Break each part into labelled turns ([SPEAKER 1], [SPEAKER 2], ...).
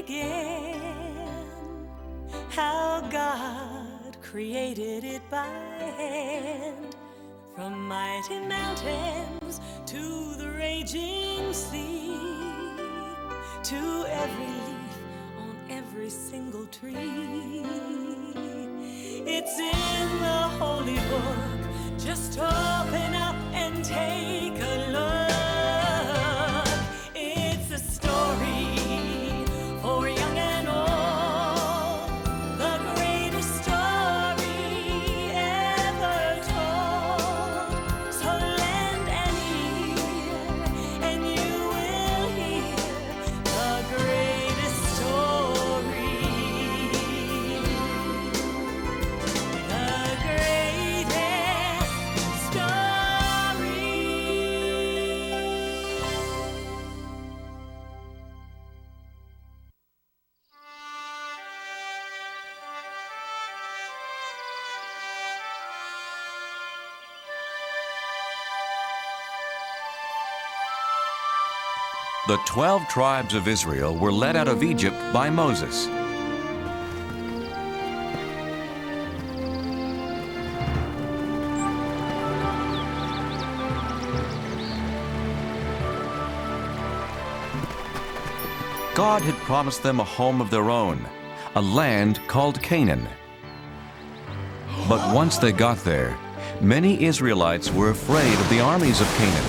[SPEAKER 1] began, how God created it by hand, from mighty mountains to the raging sea, to every leaf on every single tree. It's in the holy book. Just open up and take a look. It's a story for young and old, the greatest story ever told. So lend an ear and you will hear the greatest story. The greatest story.
[SPEAKER 2] The 12 tribes of Israel were led out of Egypt by Moses. God had promised them a home of their own, a land called Canaan. But once they got there, many Israelites were afraid of the armies of Canaan.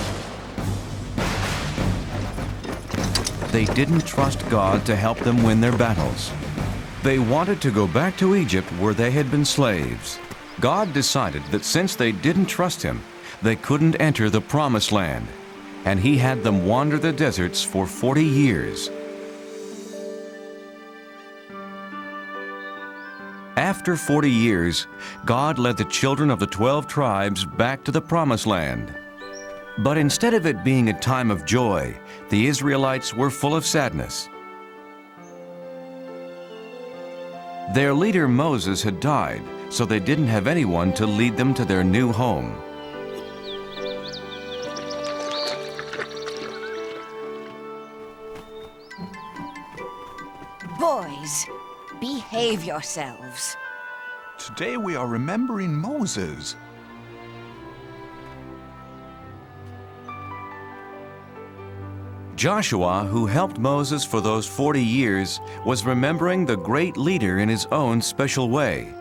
[SPEAKER 2] They didn't trust God to help them win their battles. They wanted to go back to Egypt where they had been slaves. God decided that since they didn't trust Him, they couldn't enter the Promised Land, and He had them wander the deserts for 40 years. After 40 years, God led the children of the 12 tribes back to the Promised Land. But instead of it being a time of joy, the Israelites were full of sadness. Their leader Moses had died, so they didn't have anyone to lead them to their new home.
[SPEAKER 3] Boys, behave yourselves.
[SPEAKER 4] Today we are remembering Moses.
[SPEAKER 2] Joshua, who helped Moses for those 40 years, was remembering the great leader in his own special way.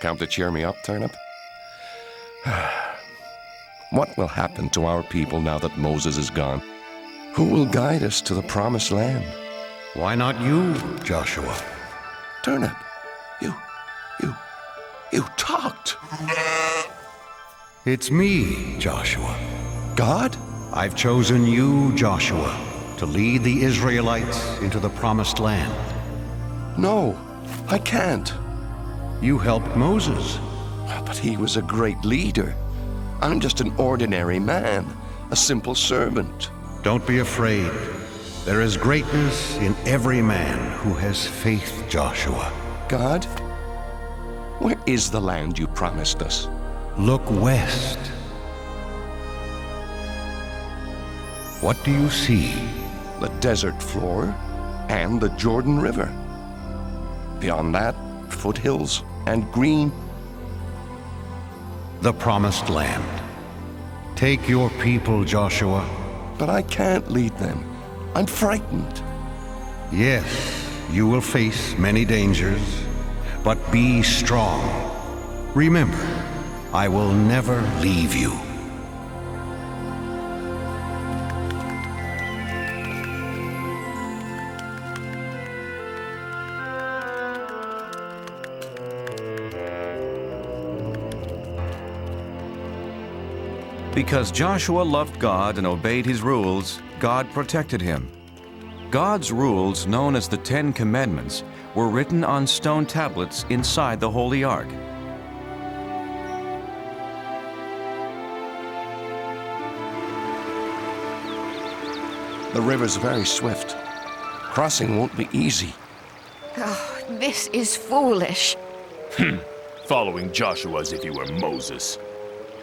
[SPEAKER 5] Come to cheer me up, Turnip? What will happen to our people now that Moses is gone? Who will guide us to the Promised Land?
[SPEAKER 6] Why not you, Joshua?
[SPEAKER 5] Turnip, you talked.
[SPEAKER 6] It's me, Joshua.
[SPEAKER 5] God?
[SPEAKER 6] I've chosen you, Joshua, to lead the Israelites into the Promised Land.
[SPEAKER 5] No, I can't.
[SPEAKER 6] You helped Moses.
[SPEAKER 5] But he was a great leader. I'm just an ordinary man, a simple servant.
[SPEAKER 6] Don't be afraid. There is greatness in every man who has faith, Joshua.
[SPEAKER 5] God, where is the land you promised us?
[SPEAKER 6] Look west. What do you see?
[SPEAKER 5] The desert floor and the Jordan River. Beyond that, foothills and green.
[SPEAKER 6] The Promised Land. Take your people, Joshua.
[SPEAKER 5] But I can't lead them. I'm frightened.
[SPEAKER 6] Yes, you will face many dangers, but be strong. Remember, I will never leave you.
[SPEAKER 2] Because Joshua loved God and obeyed His rules, God protected him. God's rules, known as the 10 Commandments, were written on stone tablets inside the Holy Ark.
[SPEAKER 5] The river's very swift. Crossing won't be easy.
[SPEAKER 3] Oh, This is foolish.
[SPEAKER 7] Following Joshua as if he were Moses.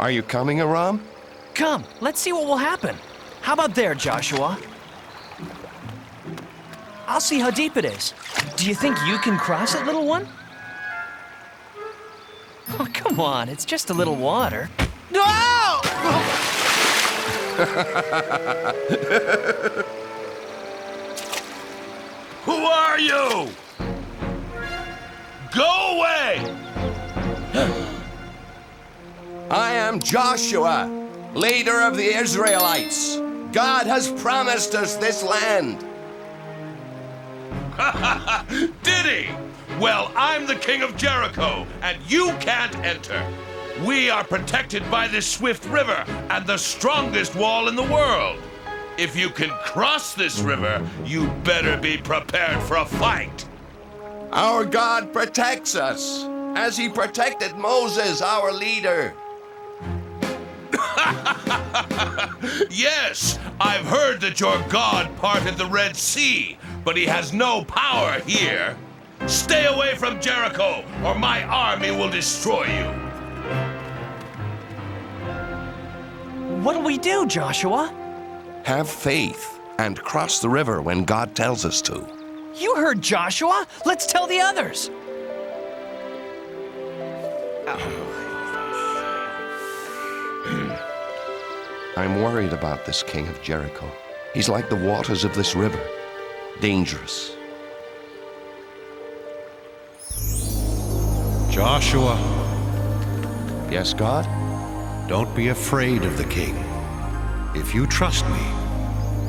[SPEAKER 5] Are you coming, Aram?
[SPEAKER 8] Come, let's see what will happen. How about there, Joshua? I'll see how deep it is. Do you think you can cross it, little one? Oh, come on, it's just a little water. No!
[SPEAKER 7] Who are you? Go away!
[SPEAKER 5] I am Joshua, leader of the Israelites. God has promised us this land.
[SPEAKER 7] Did he? Well, I'm the king of Jericho, and you can't enter. We are protected by this swift river and the strongest wall in the world. If you can cross this river, you better be prepared for a fight.
[SPEAKER 5] Our God protects us, as he protected Moses, our leader.
[SPEAKER 7] Yes, I've heard that your God parted the Red Sea, but he has no power here. Stay away from Jericho, or my army will destroy you.
[SPEAKER 8] What'll we do, Joshua?
[SPEAKER 5] Have faith and cross the river when God tells us to.
[SPEAKER 8] You heard Joshua. Let's tell the others.
[SPEAKER 5] I'm worried about this king of Jericho. He's like the waters of this river, dangerous.
[SPEAKER 6] Joshua,
[SPEAKER 5] Yes, God?
[SPEAKER 6] don't be afraid of the king. If you trust me,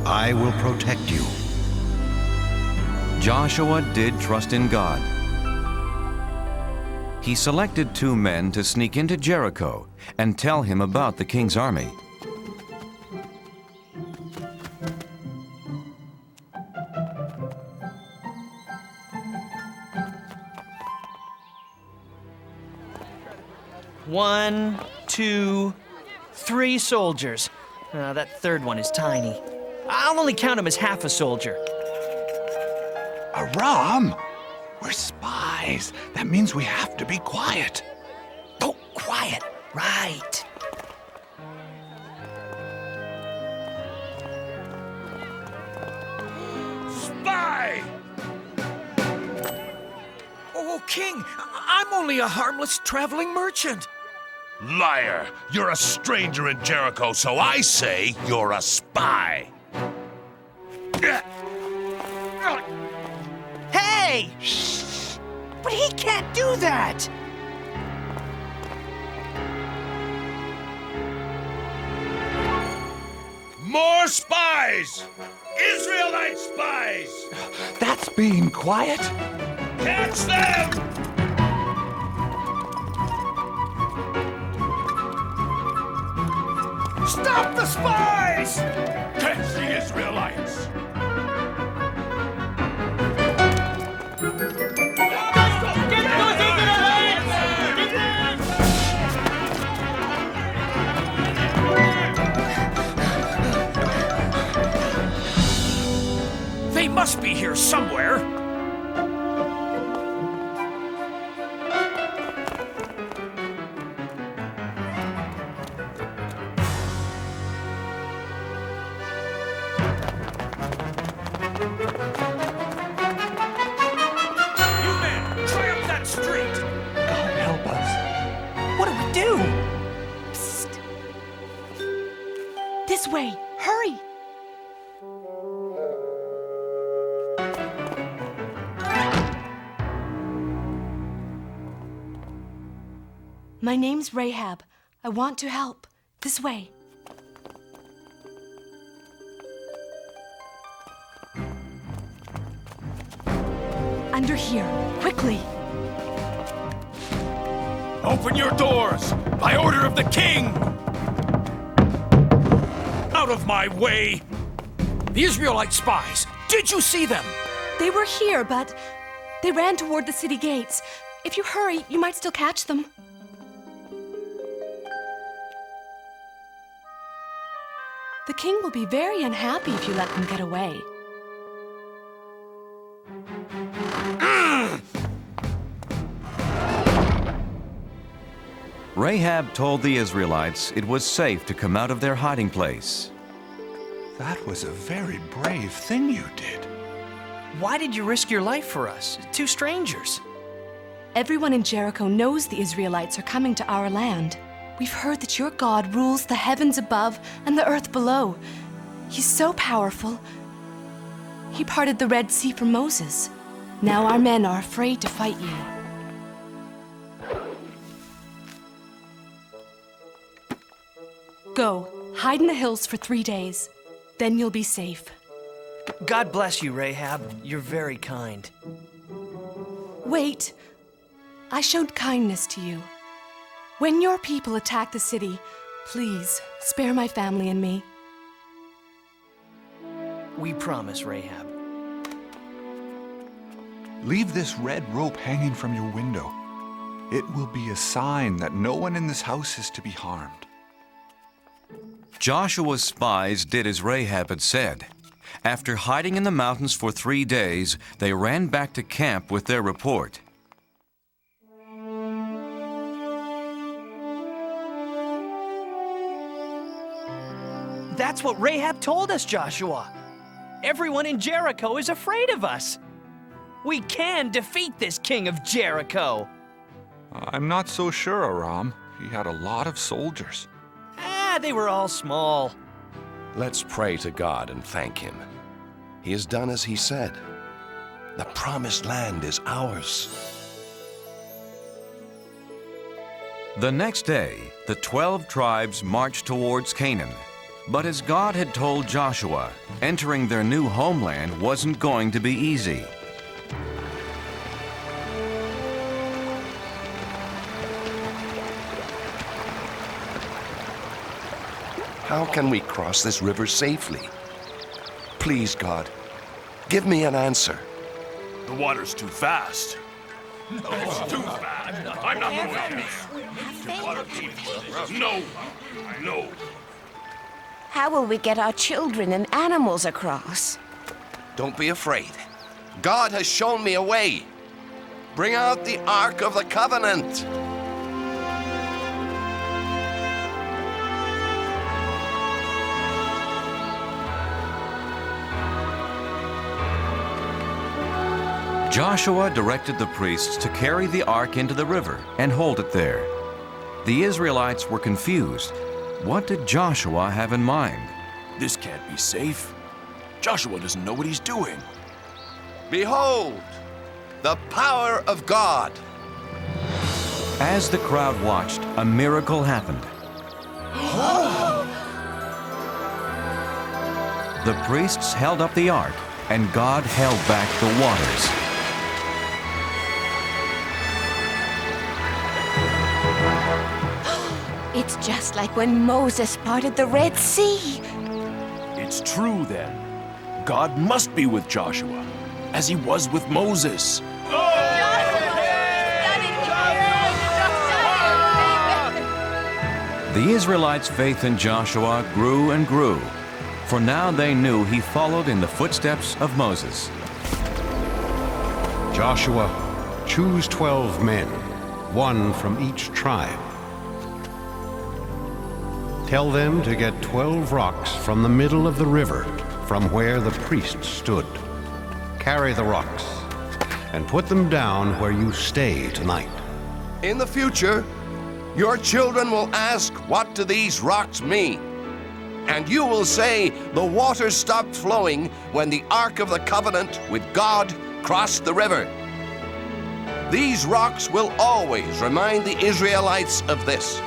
[SPEAKER 6] I will protect you.
[SPEAKER 2] Joshua did trust in God. He selected 2 men to sneak into Jericho and tell him about the king's army.
[SPEAKER 8] One, 2, 3 soldiers. That third one is tiny. I'll only count him as half a soldier.
[SPEAKER 4] Aram! We're spies. That means we have to be quiet.
[SPEAKER 8] Oh, quiet. Right.
[SPEAKER 7] Spy!
[SPEAKER 9] Oh, King, I'm only a harmless traveling merchant.
[SPEAKER 7] Liar! You're a stranger in Jericho, so I say you're a spy.
[SPEAKER 8] Hey! But he can't do that!
[SPEAKER 7] More spies! Israelite spies!
[SPEAKER 4] That's being quiet.
[SPEAKER 7] Catch them!
[SPEAKER 9] Stop the spies!
[SPEAKER 7] Catch the Israelites!
[SPEAKER 9] They must be here somewhere. You men, try up that street.
[SPEAKER 4] God help us.
[SPEAKER 8] What do we do?
[SPEAKER 1] Psst. This way. Hurry. My name's Rahab. I want to help. This way. Under here. Quickly.
[SPEAKER 9] Open your doors by order of the king. Out of my way. The Israelite spies. Did you see them?
[SPEAKER 1] They were here, but they ran toward the city gates. If you hurry, you might still catch them. The king will be very unhappy if you let them get away.
[SPEAKER 2] Rahab told the Israelites it was safe to come out of their hiding place.
[SPEAKER 4] That was a very brave thing you did.
[SPEAKER 8] Why did you risk your life for us? Two strangers.
[SPEAKER 1] Everyone in Jericho knows the Israelites are coming to our land. We've heard that your God rules the heavens above and the earth below. He's so powerful. He parted the Red Sea for Moses. Now our men are afraid to fight you. Go, hide in the hills for 3 days. Then you'll be safe.
[SPEAKER 8] God bless you, Rahab. You're very kind.
[SPEAKER 1] Wait. I showed kindness to you. When your people attack the city, please spare my family and me.
[SPEAKER 8] We promise, Rahab.
[SPEAKER 4] Leave this red rope hanging from your window. It will be a sign that no one in this house is to be harmed.
[SPEAKER 2] Joshua's spies did as Rahab had said. After hiding in the mountains for 3 days, they ran back to camp with their report.
[SPEAKER 8] That's what Rahab told us, Joshua. Everyone in Jericho is afraid of us. We can defeat this king of Jericho.
[SPEAKER 4] I'm not so sure, Aram. He had a lot of soldiers.
[SPEAKER 8] They were all small.
[SPEAKER 5] Let's pray to God and thank Him. He has done as He said. The promised land is ours.
[SPEAKER 2] The next day, the 12 tribes marched towards Canaan. But as God had told Joshua, entering their new homeland wasn't going to be easy.
[SPEAKER 5] How can we cross this river safely? Please, God, give me an answer.
[SPEAKER 7] The water's too fast. It's too fast. I'm not going this. No. No.
[SPEAKER 3] How will we get our children and animals across?
[SPEAKER 5] Don't be afraid. God has shown me a way. Bring out the Ark of the Covenant.
[SPEAKER 2] Joshua directed the priests to carry the ark into the river and hold it there. The Israelites were confused. What did Joshua have in mind?
[SPEAKER 9] This can't be safe. Joshua doesn't know what he's doing.
[SPEAKER 5] Behold, the power of God.
[SPEAKER 2] As the crowd watched, a miracle happened. The priests held up the ark, and God held back the waters.
[SPEAKER 3] It's just like when Moses parted the Red Sea.
[SPEAKER 9] It's true then. God must be with Joshua, as he was with Moses.
[SPEAKER 2] The Israelites' faith in Joshua grew and grew, for now they knew he followed in the footsteps of Moses.
[SPEAKER 6] Joshua, choose 12 men, one from each tribe. Tell them to get 12 rocks from the middle of the river, from where the priests stood. Carry the rocks and put them down where you stay tonight.
[SPEAKER 5] In the future, your children will ask, what do these rocks mean? And you will say, the water stopped flowing when the Ark of the Covenant with God crossed the river. These rocks will always remind the Israelites of this.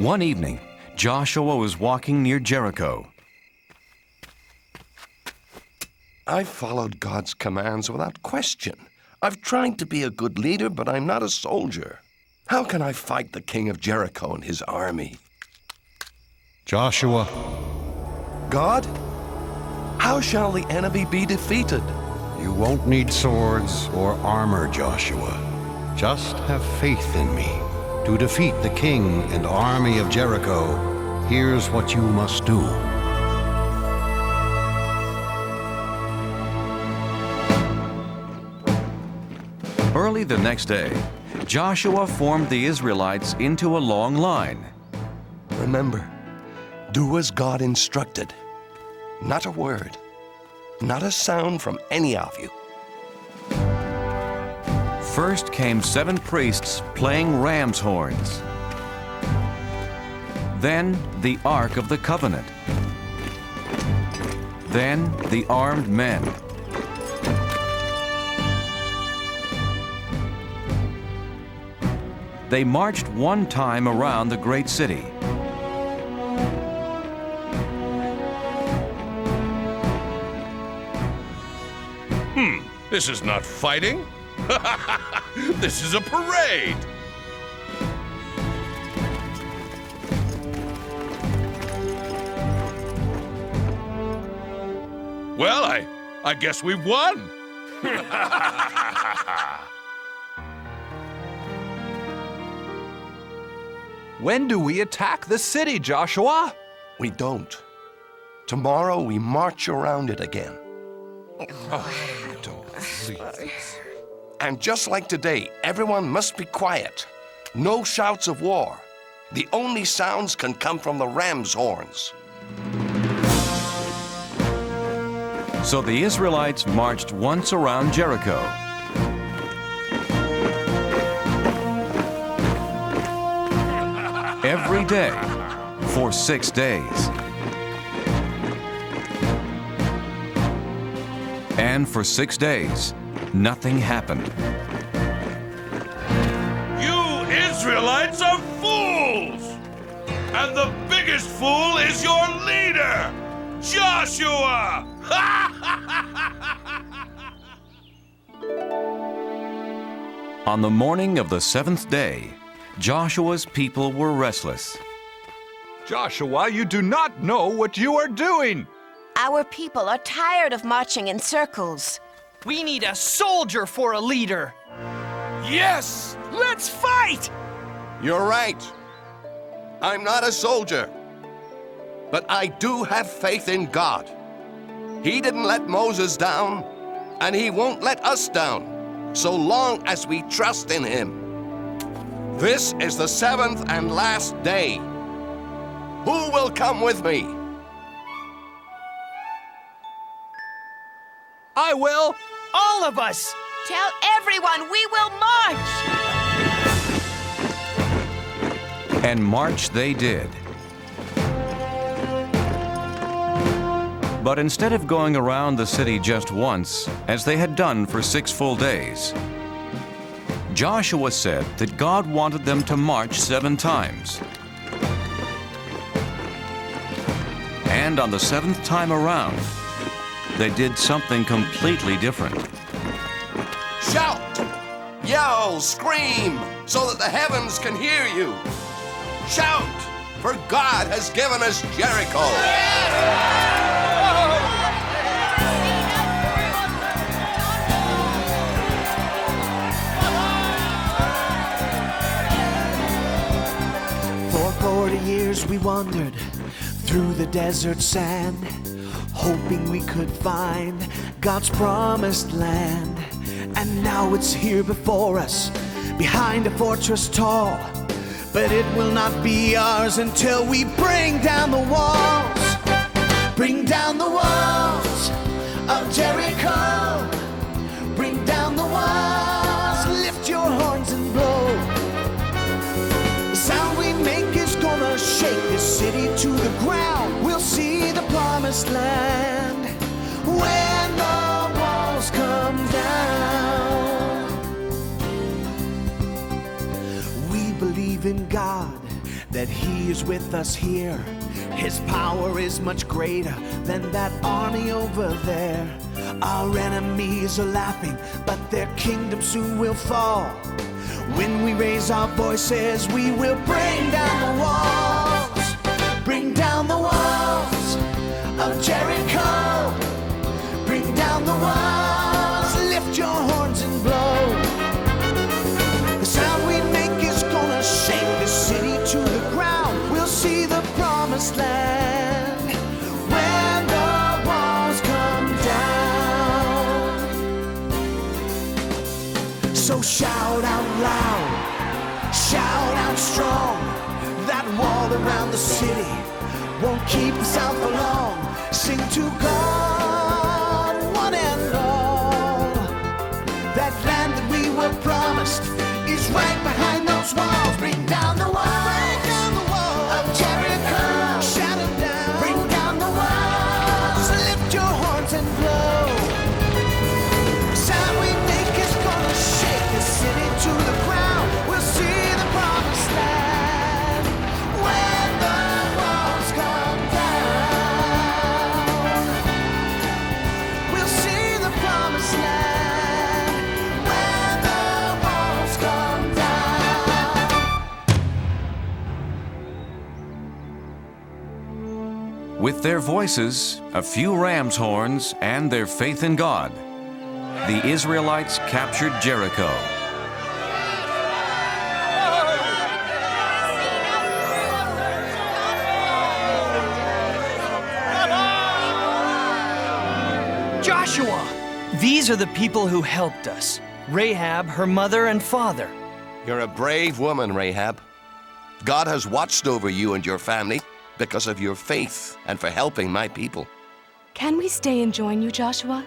[SPEAKER 2] One evening, Joshua was walking near Jericho.
[SPEAKER 5] I've followed God's commands without question. I've tried to be a good leader, but I'm not a soldier. How can I fight the king of Jericho and his army?
[SPEAKER 6] Joshua,
[SPEAKER 5] God, how shall the enemy be defeated?
[SPEAKER 6] you won't need swords or armor, Joshua. Just have faith in me. To defeat the king and army of Jericho, here's what you must do.
[SPEAKER 2] Early the next day, Joshua formed the Israelites into a long line.
[SPEAKER 5] Remember, do as God instructed. Not a word, not a sound from any of you.
[SPEAKER 2] First came 7 priests playing ram's horns. Then the Ark of the Covenant. Then the armed men. They marched one time around the great city.
[SPEAKER 7] This is not fighting. This is a parade. Well, I guess we've won.
[SPEAKER 4] When do we attack the city, Joshua?
[SPEAKER 5] We don't. Tomorrow we march around it again. And just like today, everyone must be quiet. No shouts of war. The only sounds can come from the ram's horns.
[SPEAKER 2] So the Israelites marched once around Jericho. Every day for 6 days. And for 6 days, nothing happened.
[SPEAKER 7] You Israelites are fools! And the biggest fool is your leader, Joshua!
[SPEAKER 2] On the morning of the 7th day, Joshua's people were restless.
[SPEAKER 4] Joshua, you do not know what you are doing.
[SPEAKER 3] Our people are tired of marching in circles.
[SPEAKER 8] We need a soldier for a leader.
[SPEAKER 7] Yes!
[SPEAKER 8] Let's fight!
[SPEAKER 5] You're right. I'm not a soldier. But I do have faith in God. He didn't let Moses down, and he won't let us down, so long as we trust in him. This is the 7th and last day. Who will come with me?
[SPEAKER 4] I will.
[SPEAKER 8] All of us!
[SPEAKER 3] Tell everyone we will march!
[SPEAKER 2] And march they did. But instead of going around the city just once, as they had done for 6 full days, Joshua said that God wanted them to march 7 times. And on the 7th time around, they did something completely different.
[SPEAKER 5] Shout, yell, scream, so that the heavens can hear you. Shout, for God has given us Jericho.
[SPEAKER 10] For 40 years we wandered through the desert sand, hoping we could find God's promised land. And now it's here before us, behind a fortress tall. But it will not be ours until we bring down the walls. Bring down the walls of Jericho. Bring down the walls, lift your horns and blow. The sound we make is gonna shake this city to the ground. We'll see the promised land when the walls come down. We believe in God, that that He is with us here. His power is much greater than that army over there. Our enemies are laughing, but their kingdom soon will fall. When we raise our voices, we will bring down the walls. Bring down the walls of Jericho. Bring down the walls, lift your horns and blow. The sound we make is gonna shake the city to the ground. We'll see the promised land when the walls come down. So shout out loud, shout out strong. That wall around the city won't keep us out for long. Sing to God, one and all. That land that we were promised is right behind those walls. Bring down the walls of Jericho. Shout them down. Bring down the walls. Lift your horns and blow. The sound we make is gonna shake the city to the ground. We'll see the promised land when the walls come down. We'll see the promised land when the walls come down.
[SPEAKER 2] With their voices, a few ram's horns, and their faith in God, the Israelites captured Jericho.
[SPEAKER 8] Joshua! These are the people who helped us. Rahab, her mother and father.
[SPEAKER 5] You're a brave woman, Rahab. God has watched over you and your family because of your faith and for helping my people.
[SPEAKER 1] Can we stay and join you, Joshua?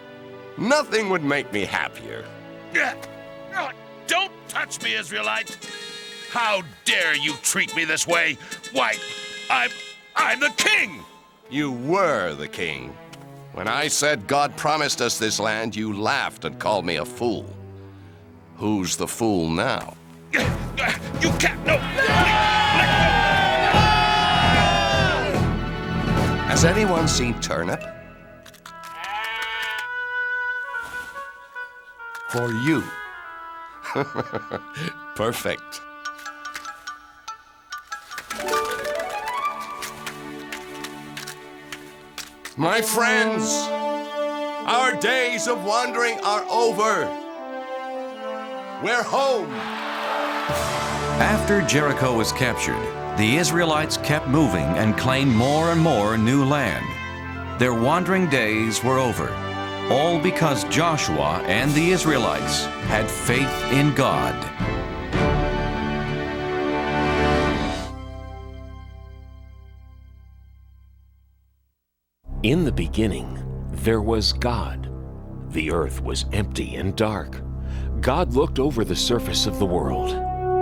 [SPEAKER 5] Nothing would make me happier.
[SPEAKER 7] Don't touch me, Israelite! How dare you treat me this way? Why, I'm the king!
[SPEAKER 5] You were the king. When I said God promised us this land, you laughed and called me a fool. Who's the fool now?
[SPEAKER 7] You can't, no!
[SPEAKER 5] Has anyone seen Turnip? For you. Perfect. My friends, our days of wandering are over. We're home.
[SPEAKER 2] After Jericho was captured, the Israelites kept moving and claimed more and more new land. Their wandering days were over, all because Joshua and the Israelites had faith in God.
[SPEAKER 9] In the beginning, there was God. The earth was empty and dark. God looked over the surface of the world.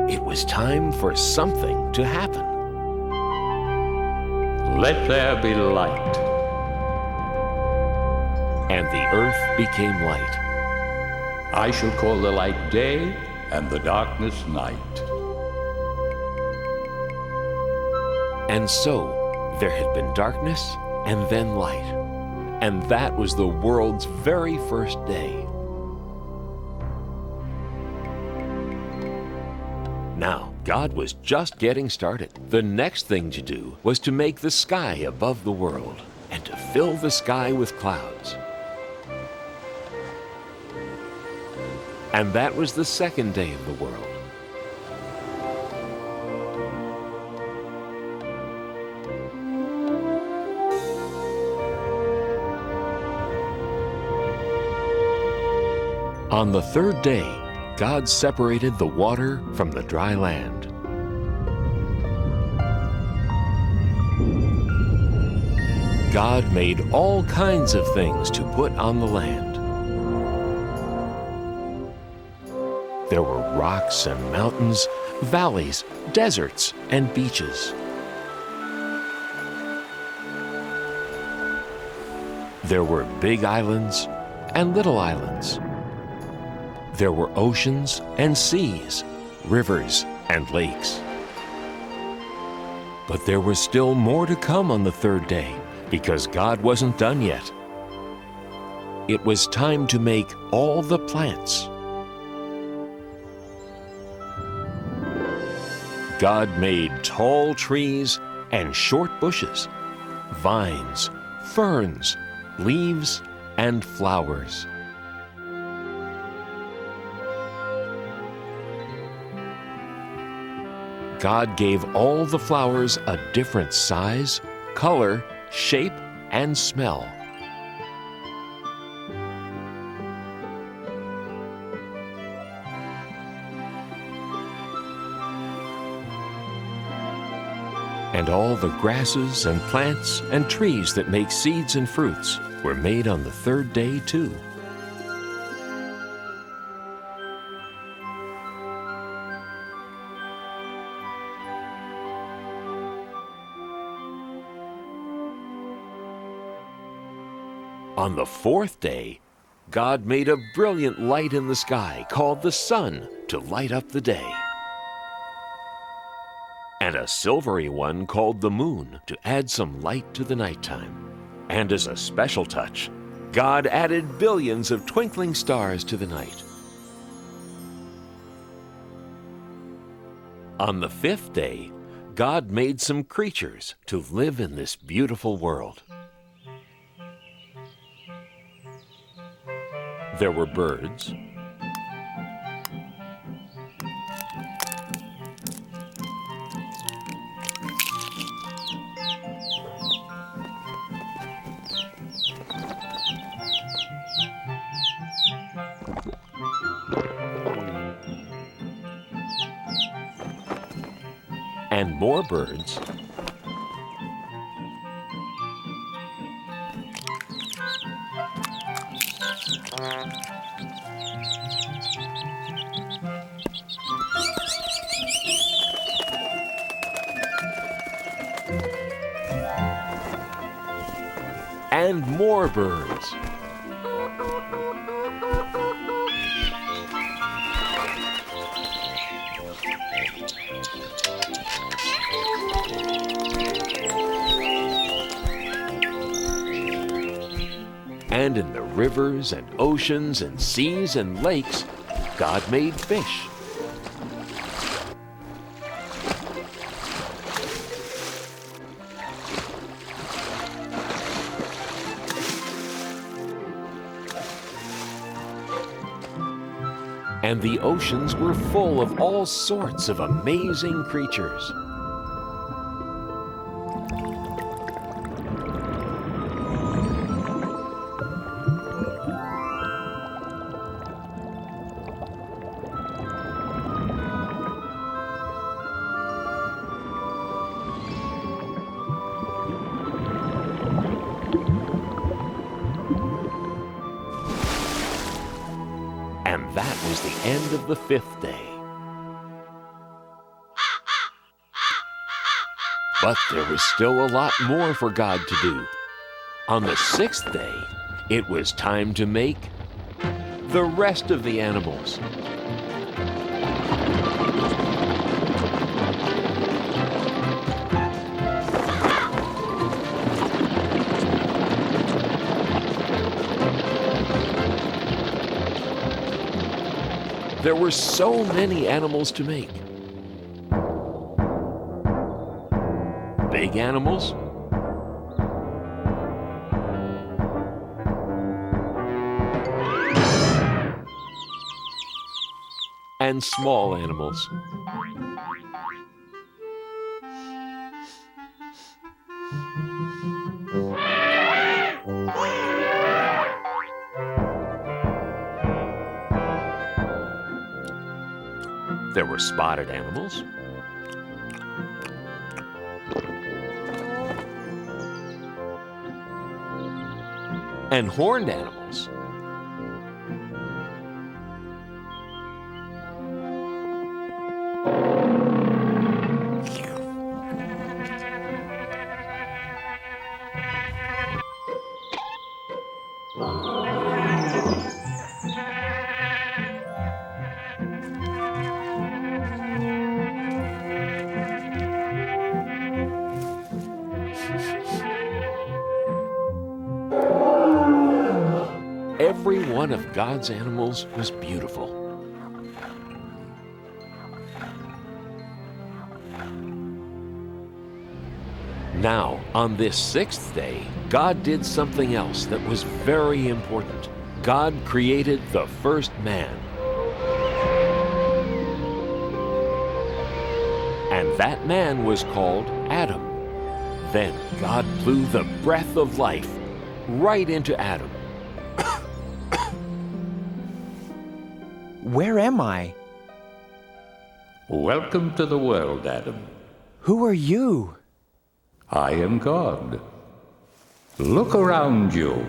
[SPEAKER 9] It was time for something to happen.
[SPEAKER 11] Let there be light.
[SPEAKER 9] And the earth became light.
[SPEAKER 11] I shall call the light day and the darkness night.
[SPEAKER 9] And so there had been darkness and then light. And that was the world's very first day. Now, God was just getting started. The next thing to do was to make the sky above the world and to fill the sky with clouds. And that was the second day of the world. On the third day, God separated the water from the dry land. God made all kinds of things to put on the land. There were rocks and mountains, valleys, deserts, and beaches. There were big islands and little islands. There were oceans and seas, rivers and lakes. But there was still more to come on the third day, because God wasn't done yet. It was time to make all the plants. God made tall trees and short bushes, vines, ferns, leaves, and flowers. God gave all the flowers a different size, color, shape, and smell. And all the grasses and plants and trees that make seeds and fruits were made on the third day too. On the fourth day, God made a brilliant light in the sky called the sun to light up the day, and a silvery one called the moon to add some light to the nighttime. And as a special touch, God added billions of twinkling stars to the night. On the fifth day, God made some creatures to live in this beautiful world. There were birds, and more birds, and more birds. And in the rivers and oceans and seas and lakes, God made fish. And the oceans were full of all sorts of amazing creatures. And that was the end of the fifth day. But there was still a lot more for God to do. On the sixth day, it was time to make the rest of the animals. There were so many animals to make. Big animals, and small animals. There were spotted animals, and horned animals, every one of God's animals was beautiful. Now, on this sixth day, God did something else that was very important. God created the first man. And that man was called Adam. Then God blew the breath of life right into Adam.
[SPEAKER 12] Where am I?
[SPEAKER 11] Welcome to the world, Adam.
[SPEAKER 12] Who are you?
[SPEAKER 11] I am God. Look around you.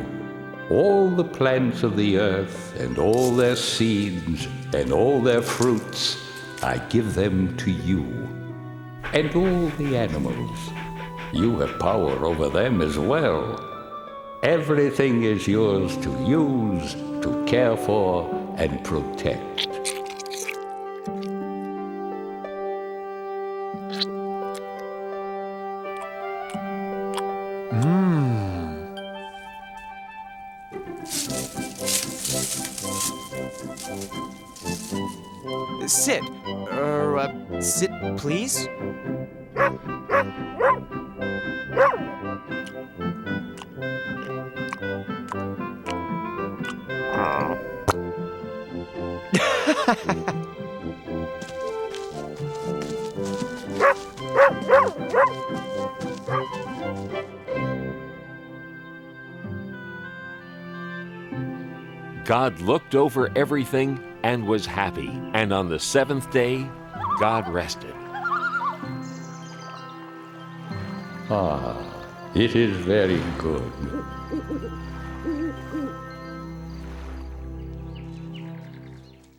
[SPEAKER 11] All the plants of the earth and all their seeds and all their fruits, I give them to you. And all the animals, you have power over them as well. Everything is yours to use, to care for, and protect.
[SPEAKER 12] Sit. Sit, please.
[SPEAKER 9] God looked over everything and was happy. And on the seventh day, God rested.
[SPEAKER 11] It is very good.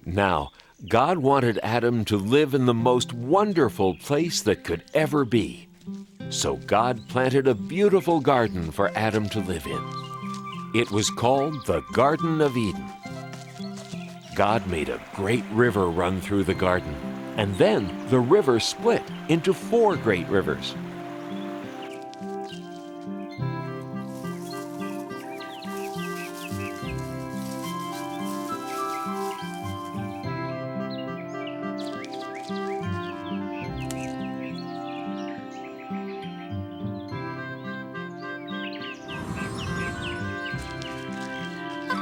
[SPEAKER 9] Now, God wanted Adam to live in the most wonderful place that could ever be. So God planted a beautiful garden for Adam to live in. It was called the Garden of Eden. God made a great river run through the garden, and then the river split into 4 great rivers.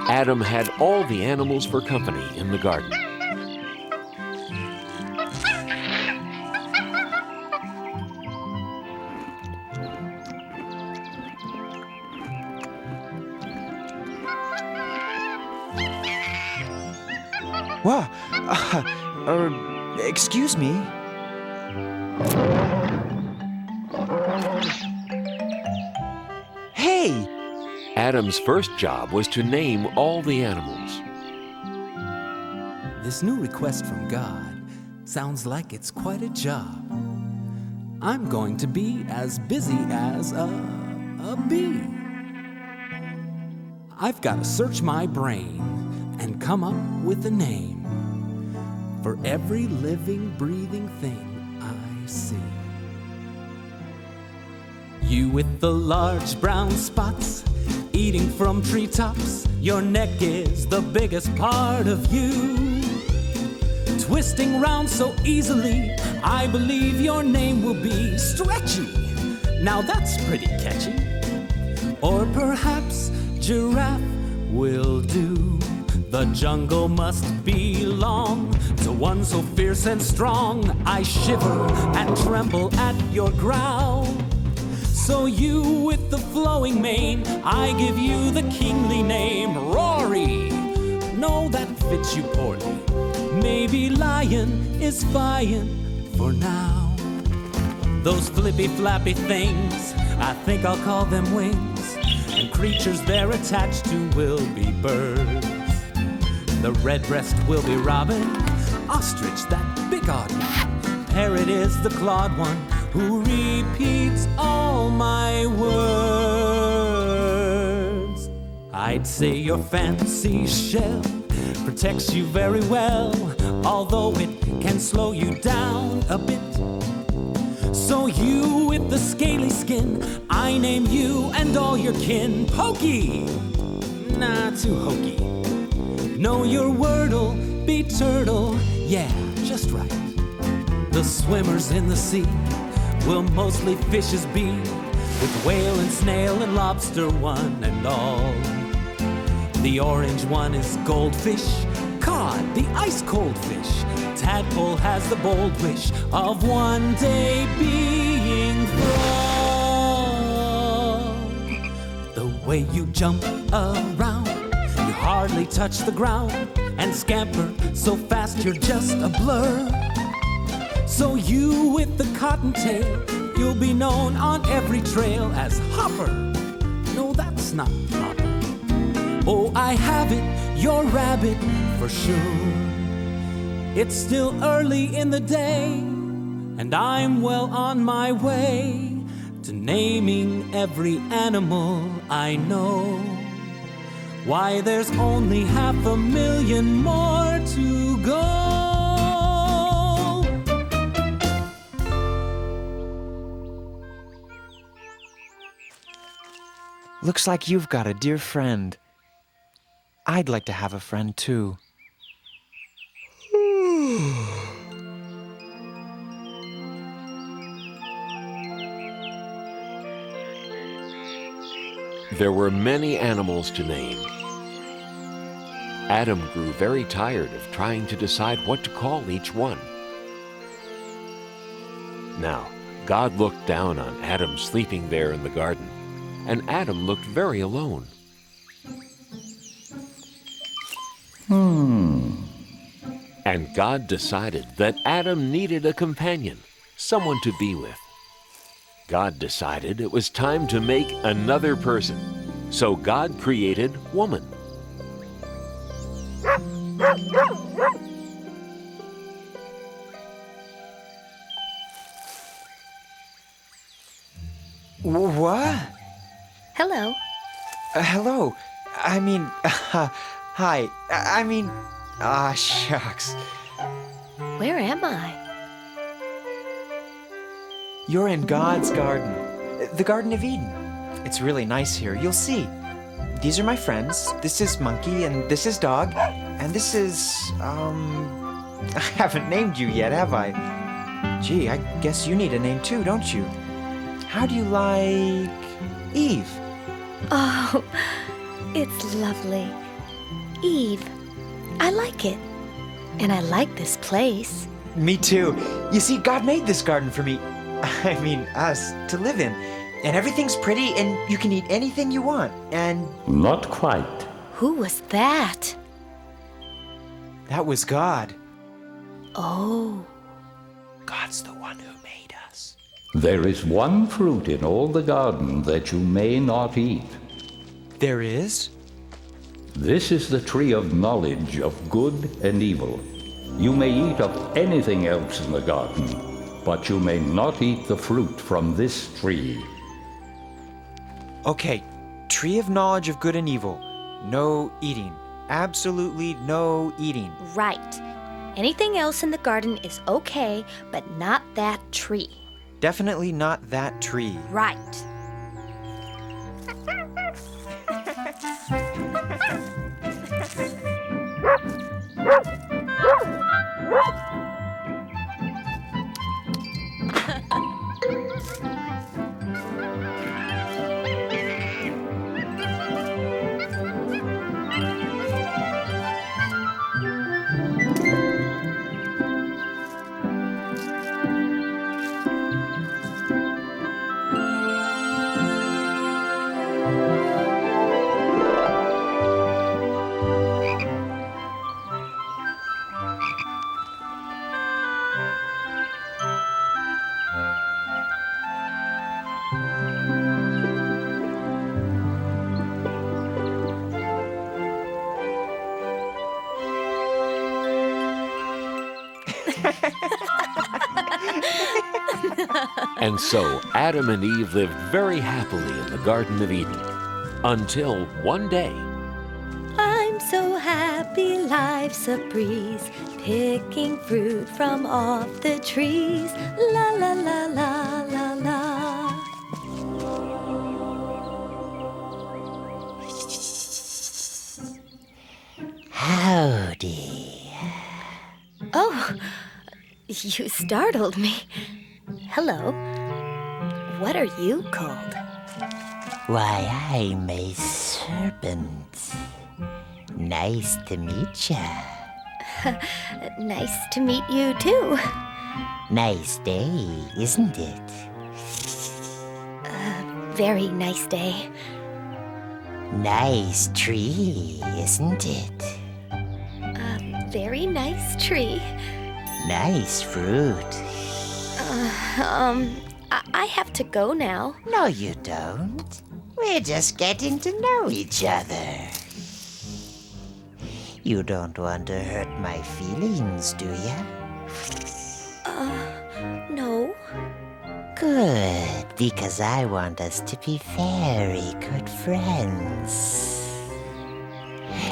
[SPEAKER 9] Adam had all the animals for company in the garden.
[SPEAKER 12] Whoa. Excuse me. Hey!
[SPEAKER 9] Adam's first job was to name all the animals.
[SPEAKER 13] This new request from God sounds like it's quite a job. I'm going to be as busy as a bee. I've got to search my brain and come up with a name for every living, breathing thing I see. You with the large brown spots, eating from treetops, your neck is the biggest part of you. Twisting round so easily, I believe your name will be Stretchy. Now that's pretty catchy. Or perhaps Giraffe will do. The jungle must belong to one so fierce and strong. I shiver and tremble at your growl. So you with the flowing mane, I give you the kingly name, Rory. No, that fits you poorly. Maybe lion is fine for now. Those flippy flappy things, I think I'll call them wings. And creatures they're attached to will be birds. The redbreast will be robin, ostrich that big odd one. Parrot is the clawed one who repeats all my words. I'd say your fancy shell protects you very well, although it can slow you down a bit. So you with the scaly skin, I name you and all your kin Pokey. not too hokey. Know your wordle, be turtle, yeah, just right. The swimmers in the sea will mostly fishes be, with whale and snail and lobster one and all. The orange one is goldfish, cod, the ice cold fish. Tadpole has the bold wish of one day being frog. The way you jump around, you hardly touch the ground, and scamper so fast you're just a blur. So you with the cottontail, you'll be known on every trail as Hopper. No, that's not Hopper. Oh, I have it, you're rabbit for sure. It's still early in the day, and I'm well on my way to naming every animal I know. Why, there's only 500,000 more to go.
[SPEAKER 12] Looks like you've got a dear friend. I'd like to have a friend too.
[SPEAKER 9] There were many animals to name. Adam grew very tired of trying to decide what to call each one. Now, God looked down on Adam sleeping there in the garden, and Adam looked very alone. And God decided that Adam needed a companion, someone to be with. God decided it was time to make another person, so God created woman.
[SPEAKER 12] What?
[SPEAKER 14] Hello.
[SPEAKER 12] Hello. I mean, hi. I mean, shucks.
[SPEAKER 14] Where am I?
[SPEAKER 12] You're in God's garden, the Garden of Eden. It's really nice here, you'll see. These are my friends. This is Monkey, and this is Dog, and this is, I haven't named you yet, have I? Gee, I guess you need a name too, don't you? How do you like Eve?
[SPEAKER 14] Oh, it's lovely. Eve. I like it. And I like this place.
[SPEAKER 12] Me too. You see, God made this garden for me. I mean, us, to live in. And everything's pretty, and you can eat anything you want, and...
[SPEAKER 11] Not quite.
[SPEAKER 14] Who was that?
[SPEAKER 12] That was God.
[SPEAKER 14] Oh.
[SPEAKER 12] God's the one who made us.
[SPEAKER 11] There is one fruit in all the garden that you may not eat.
[SPEAKER 12] There is?
[SPEAKER 11] This is the tree of knowledge of good and evil. You may eat of anything else in the garden, but you may not eat the fruit from this tree.
[SPEAKER 12] Okay, tree of knowledge of good and evil. No eating. Absolutely no eating.
[SPEAKER 14] Right. Anything else in the garden is okay, but not that tree.
[SPEAKER 12] Definitely not that tree.
[SPEAKER 14] Right.
[SPEAKER 9] And so Adam and Eve lived very happily in the Garden of Eden, until one day.
[SPEAKER 14] I'm so happy, life's a breeze, picking fruit from off the trees. La la la la la la. You startled me. Hello. What are you called?
[SPEAKER 15] Why, I'm a serpent. Nice to meet ya.
[SPEAKER 14] Nice to meet you, too.
[SPEAKER 15] Nice day, isn't it?
[SPEAKER 14] Very nice day.
[SPEAKER 15] Nice tree, isn't it?
[SPEAKER 14] Very nice tree.
[SPEAKER 15] Nice fruit.
[SPEAKER 14] I have to go now.
[SPEAKER 15] No, you don't. We're just getting to know each other. You don't want to hurt my feelings, do ya?
[SPEAKER 14] No.
[SPEAKER 15] Good, because I want us to be very good friends.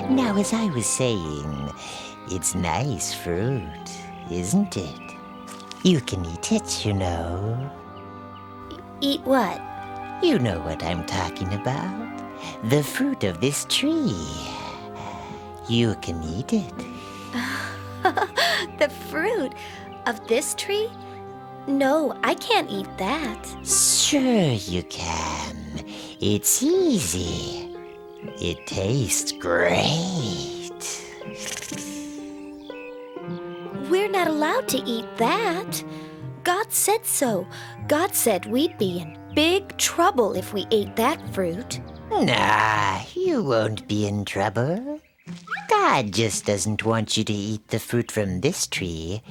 [SPEAKER 15] Now, as I was saying, it's nice fruit, isn't it? You can eat it, you know.
[SPEAKER 14] Eat what?
[SPEAKER 15] You know what I'm talking about. The fruit of this tree. You can eat it.
[SPEAKER 14] The fruit of this tree? No, I can't eat that.
[SPEAKER 15] Sure you can. It's easy. It tastes great.
[SPEAKER 14] We're not allowed to eat that. God said so. God said we'd be in big trouble if we ate that fruit.
[SPEAKER 15] Nah, you won't be in trouble. God just doesn't want you to eat the fruit from this tree,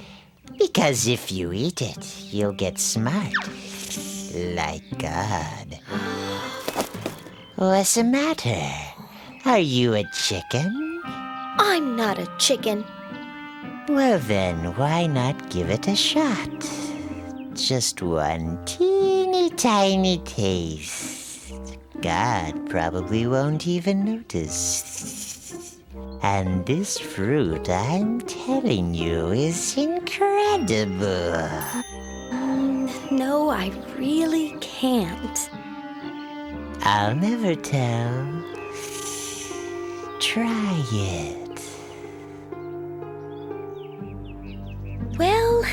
[SPEAKER 15] because if you eat it, you'll get smart. Like God. What's the matter? Are you a chicken?
[SPEAKER 14] I'm not a chicken.
[SPEAKER 15] Well then, why not give it a shot? Just one teeny tiny taste. God probably won't even notice. And this fruit, I'm telling you, is incredible.
[SPEAKER 14] No, I really can't.
[SPEAKER 15] I'll never tell. Try it.
[SPEAKER 14] Well,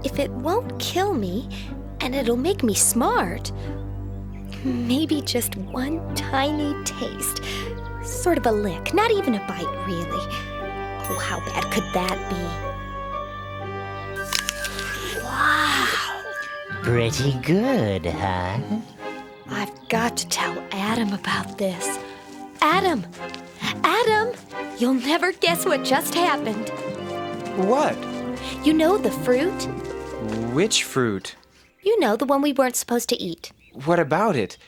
[SPEAKER 14] if it won't kill me, and it'll make me smart, maybe just one tiny taste. Sort of a lick, not even a bite, really. Oh, how bad could that be? Wow!
[SPEAKER 15] Pretty good, huh?
[SPEAKER 14] I've got to tell Adam about this. Adam! Adam! You'll never guess what just happened.
[SPEAKER 12] What?
[SPEAKER 14] You know the fruit?
[SPEAKER 12] Which fruit?
[SPEAKER 14] You know, the one we weren't supposed to eat.
[SPEAKER 12] What about it?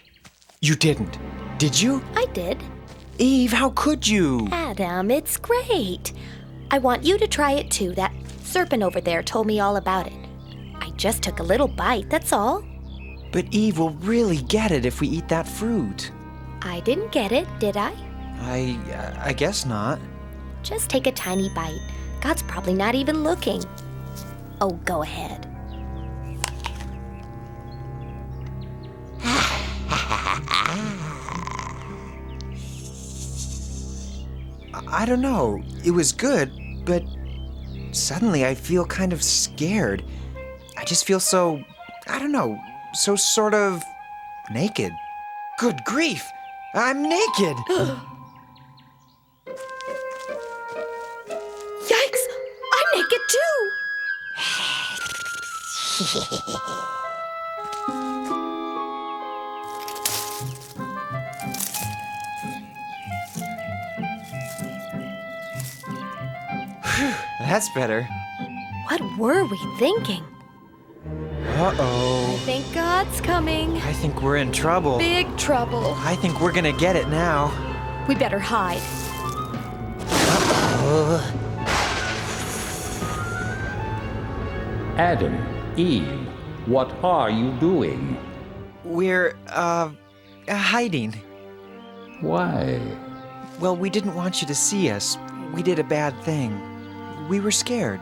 [SPEAKER 12] You didn't. Did you?
[SPEAKER 14] I did.
[SPEAKER 12] Eve, how could you?
[SPEAKER 14] Adam, it's great. I want you to try it too. That serpent over there told me all about it. I just took a little bite, that's all.
[SPEAKER 12] But Eve will really get it if we eat that fruit.
[SPEAKER 14] I didn't get it, did I?
[SPEAKER 12] I guess not.
[SPEAKER 14] Just take a tiny bite. God's probably not even looking. Oh, go ahead.
[SPEAKER 12] I don't know. It was good, but suddenly I feel kind of scared. I just feel so, I don't know, so sort of naked. Good grief! I'm naked!
[SPEAKER 14] Yikes! I'm naked too!
[SPEAKER 12] That's better.
[SPEAKER 14] What were we thinking?
[SPEAKER 12] Uh-oh.
[SPEAKER 14] I think God's coming.
[SPEAKER 12] I think we're in trouble.
[SPEAKER 14] Big trouble.
[SPEAKER 12] I think we're gonna get it now.
[SPEAKER 14] We better hide.
[SPEAKER 11] Adam, Eve, what are you doing?
[SPEAKER 12] We're, hiding.
[SPEAKER 11] Why?
[SPEAKER 12] Well, we didn't want you to see us. We did a bad thing. We were scared.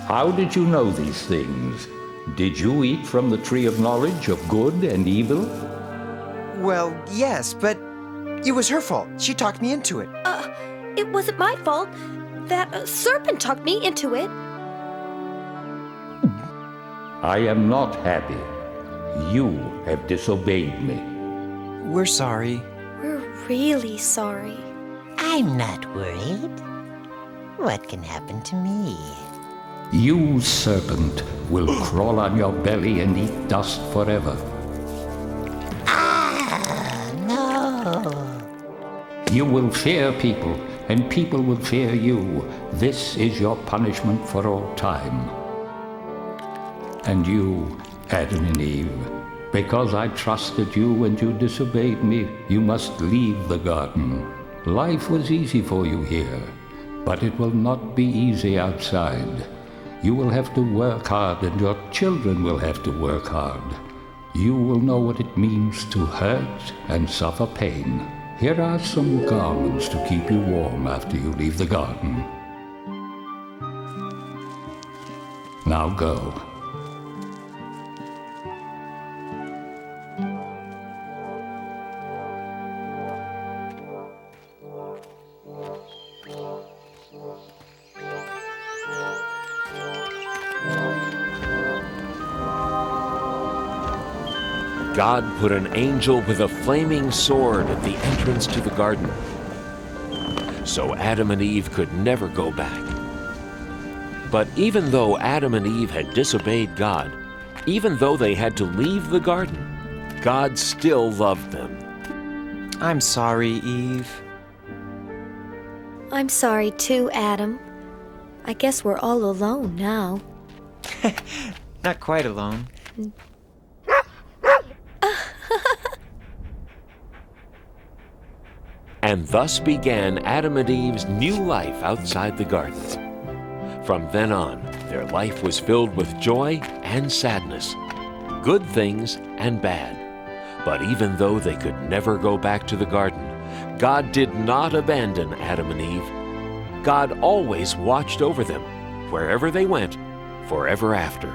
[SPEAKER 11] How did you know these things? Did you eat from the tree of knowledge of good and evil?
[SPEAKER 12] Well, yes, but it was her fault. She talked me into it.
[SPEAKER 14] It wasn't my fault. That serpent talked me into it.
[SPEAKER 11] I am not happy. You have disobeyed me.
[SPEAKER 12] We're sorry.
[SPEAKER 14] We're really sorry.
[SPEAKER 15] I'm not worried. What can happen to me?
[SPEAKER 11] You, serpent, will crawl on your belly and eat dust forever.
[SPEAKER 15] No.
[SPEAKER 11] You will fear people, and people will fear you. This is your punishment for all time. And you, Adam and Eve, because I trusted you and you disobeyed me, you must leave the garden. Life was easy for you here, but it will not be easy outside. You will have to work hard, and your children will have to work hard. You will know what it means to hurt and suffer pain. Here are some garments to keep you warm after you leave the garden. Now go.
[SPEAKER 9] God put an angel with a flaming sword at the entrance to the garden, so Adam and Eve could never go back. But even though Adam and Eve had disobeyed God, even though they had to leave the garden, God still loved them.
[SPEAKER 12] I'm sorry, Eve.
[SPEAKER 14] I'm sorry too, Adam. I guess we're all alone now.
[SPEAKER 12] Not quite alone.
[SPEAKER 9] And thus began Adam and Eve's new life outside the garden. From then on, their life was filled with joy and sadness, good things and bad. But even though they could never go back to the garden, God did not abandon Adam and Eve. God always watched over them, wherever they went, forever after.